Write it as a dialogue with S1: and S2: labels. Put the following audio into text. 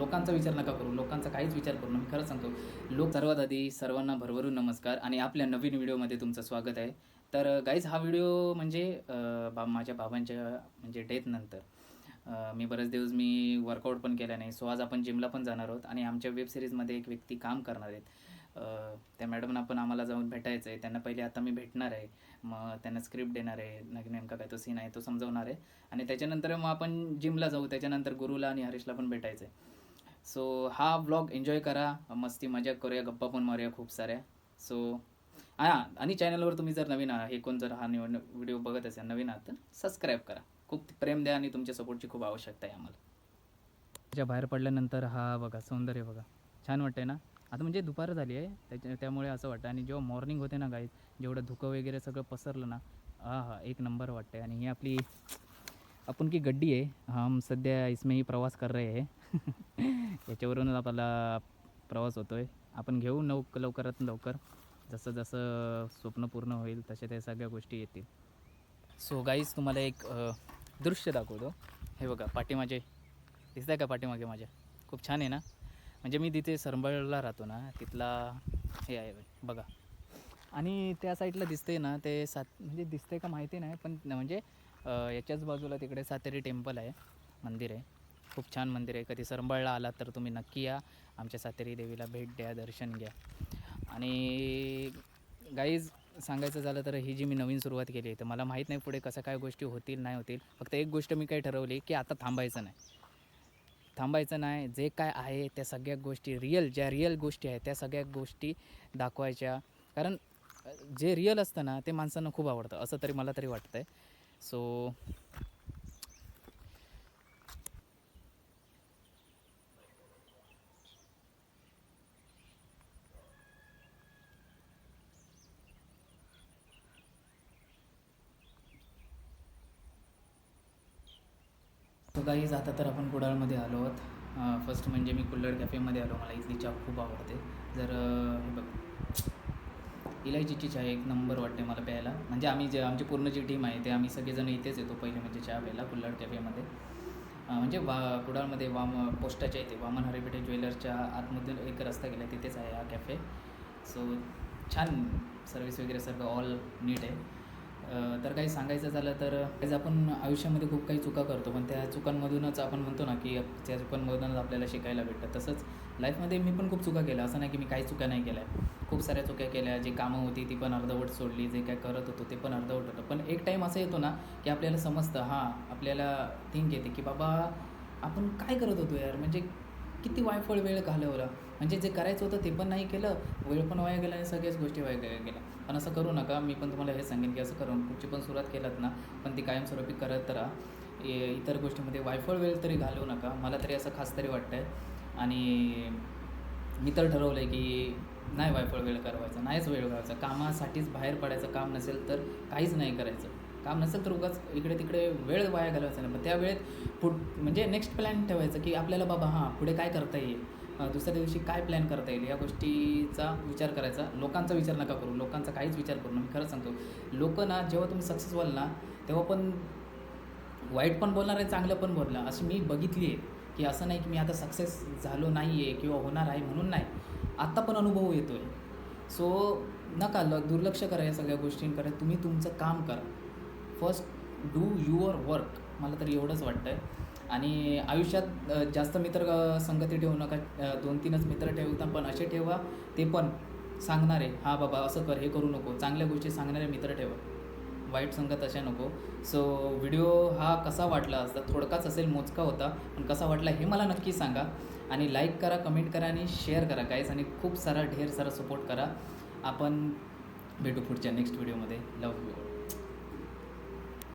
S1: लोकांचा विचार नका करू, लोकांचा काहीच विचार करू नका. मी खरंच सांगतो. सर्वात आधी सर्वांना भरभरून नमस्कार आणि आपल्या नवीन व्हिडिओमध्ये तुमचं स्वागत आहे. तर गाईज हा व्हिडिओ म्हणजे माझ्या बाबांच्या म्हणजे डेथनंतर मी बरेच दिवस वर्कआउट पण केला नाही. सो आज आपण जिमला पण जाणार आहोत आणि आमच्या वेब सिरीजमध्ये एक व्यक्ती काम करणार आहेत. त्या मॅडमना पण आम्हाला जाऊन भेटायचं आहे. त्यांना पहिले आता मी भेटणार आहे. मग त्यांना स्क्रिप्ट देणार आहे, नेमका काय तो सीन आहे तो समजवणार आहे आणि त्याच्यानंतर मग आपण जिमला जाऊ. त्याच्यानंतर गुरुला आणि हरीशला पण भेटायचं आहे. सो हा व्लॉग एन्जॉय करा, मस्ती मजा करूया, गप्पा पण मारूया खूप साऱ्या. सो हां, आणि चॅनलवर तुम्ही जर नवीन आहात, हे कोण जर हा व्हिडिओ बघत असेल नवीन आहात तर सबस्क्राईब करा. खूप प्रेम द्या आणि तुमच्या सपोर्टची खूप आवश्यकता आहे आम्हाला. त्याच्या बाहेर पडल्यानंतर हा बघा सौंदर्य बघा, छान वाटतंय ना. आता म्हणजे दुपार झाली आहे त्यामुळे असं वाटतं. आणि जेव्हा मॉर्निंग होते ना गाईज, जेवढं धुकं वगैरे सगळं पसरलं ना, हा एक नंबर वाटतं. आणि ही आपली आपण की गड्डी आहे, हम सध्या इसमेही प्रवास कर रहे आहे. याच्यावरूनच आपला प्रवास होतो आहे. आपण घेऊ लवकरात लवकर, जसं जसं स्वप्न पूर्ण होईल तशा त्या सगळ्या गोष्टी येतील. सो गाईज तुम्हाला एक दृश्य दाखवतो. हे बघा पाठीमागे दिसत आहे का, पाठीमागे माझ्या खूप छान आहे ना. म्हणजे मी तिथे सरंबळला राहतो ना, तिथला हे आहे बघा. आणि त्या साईडला दिसते ना ते म्हणजे दिसते का माहिती नाही, पण म्हणजे याच्याच बाजूला तिकडे सातेरी टेम्पल आहे, मंदिर आहे. खूप छान मंदिर आहे. कधी सरंबळला आलात तर तुम्ही नक्की या, आमच्या सातेरी देवीला भेट द्या, दर्शन घ्या. आणि गाईज सांगायचं झालं तर ही जी मी नवीन सुरुवात केली आहे, तर मला माहीत नाही पुढे कसं काय गोष्टी होतील नाही होतील. फक्त एक गोष्ट मी काय ठरवली की आता थांबायचं नाही. जे काय आहे त्या सगळ्या गोष्टी ज्या रिअल गोष्टी आहेत त्या सगळ्या गोष्टी दाखवायच्या. कारण जे रिअल असतं ना ते माणसांना खूप आवडतं, असं तरी मला तरी वाटतं आहे. सो गाईज आता तर आपण कुडाळमध्ये आलो आहोत. फर्स्ट म्हणजे मी कुल्हड कॅफेमध्ये आलो. मला इथली चहा खूप आवडते. जर हे बघ, इलायचीची चहा एक नंबर वाटते मला प्यायला. म्हणजे आमची पूर्ण जी टीम आहे ते आम्ही सगळेजण इथेच येतो पहिले म्हणजे चहा प्यायला कुल्हड कॅफेमध्ये. म्हणजे कुडाळमध्ये पोस्टाच्या इथे वामन हरिपेटे ज्वेलर्सच्या आतमधून एक रस्ता गेला, तिथेच आहे हा कॅफे. सो छान सर्विस वगैरे सगळं ऑल नीट आहे. तर काही सांगायचं झालं तर आज आपण आयुष्यामध्ये खूप काही चुका करतो, पण त्या चुकांमधूनच आपण म्हणतो ना की त्या चुकांमधूनच आपल्याला शिकायला भेटतं. तसंच लाईफमध्ये मी पण खूप चुका केल्या, असं नाही की मी काही चुका नाही केल्या. खूप साऱ्या चुका केल्या. जी कामं होती ती पण अर्धवट सोडली, जे काय करत होतो ते पण अर्धवट होतं. पण एक टाईम असं येतो ना की आपल्याला समजतं, आपल्याला थिंक येते की बाबा आपण काय करत होतो यार, म्हणजे किती वायफळ वेळ घालवला. म्हणजे जे करायचं होतं ते पण नाही केलं, वेळ पण वाया गेला आणि सगळ्याच गोष्टी वाया गेल्या. पण असं करू नका. मी पण तुम्हाला हे सांगेन की असं करून पुढची पण सुरुवात केलात ना, पण ती कायमस्वरूपी करत राहा. इतर गोष्टीमध्ये वायफळ वेळ तरी घालवू नका, मला तरी असं खास तरी वाटतं आहे. आणि मी तर ठरवलं आहे की नाही वायफळ वेळ घालवायचा, नाहीच वेळ घालवायचा. कामासाठीच बाहेर पडायचं. काम नसेल तर काहीच नाही करायचं. काम नसेल तर उगाच इकडे तिकडे वेळ वाया घालवायचा नाही. पण त्या वेळेत म्हणजे नेक्स्ट प्लॅन ठेवायचं की आपल्याला बाबा पुढे काय करता येईल, दुसऱ्या दिवशी काय प्लॅन करता येईल, या गोष्टीचा विचार करायचा. लोकांचा विचार नका करू, लोकांचा काहीच विचार करू नका. मी खरंच सांगतो, लोक ना जेव्हा तुम्ही सक्सेस व्हाल ना तेव्हा पण वाईट पण बोलणार आहे, चांगलं पण बोलणार. अशी मी बघितली आहे की असं नाही की मी आता सक्सेस झालो नाही आहे किंवा होणार आहे म्हणून नाही, आत्ता पण अनुभव येतो आहे. सो नका दुर्लक्ष करा या सगळ्या गोष्टींकडे. तुम्ही तुमचं काम करा. फर्स्ट डू युअर वर्क, मला तर एवढंच वाटतं आहे. आणि आयुष्यात जास्त मित्र संगती ठेवू नका. 2-3च मित्र ठेवता, पण असे ठेवा ते पण सांगणारे, बाबा असं कर, हे करू नको. चांगल्या गोष्टी सांगणारे मित्र ठेवा, वाईट संगत अशा नको. सो व्हिडिओ हा कसा वाटला असता, थोडकाच असेल, मोजका होता, पण कसा वाटला हे मला नक्की सांगा. आणि लाईक करा, कमेंट करा आणि शेअर करा गाईज. आणि खूप सारा ढेर सारा सपोर्ट करा. आपण भेटू पुढच्या नेक्स्ट व्हिडिओमध्ये. लव यू.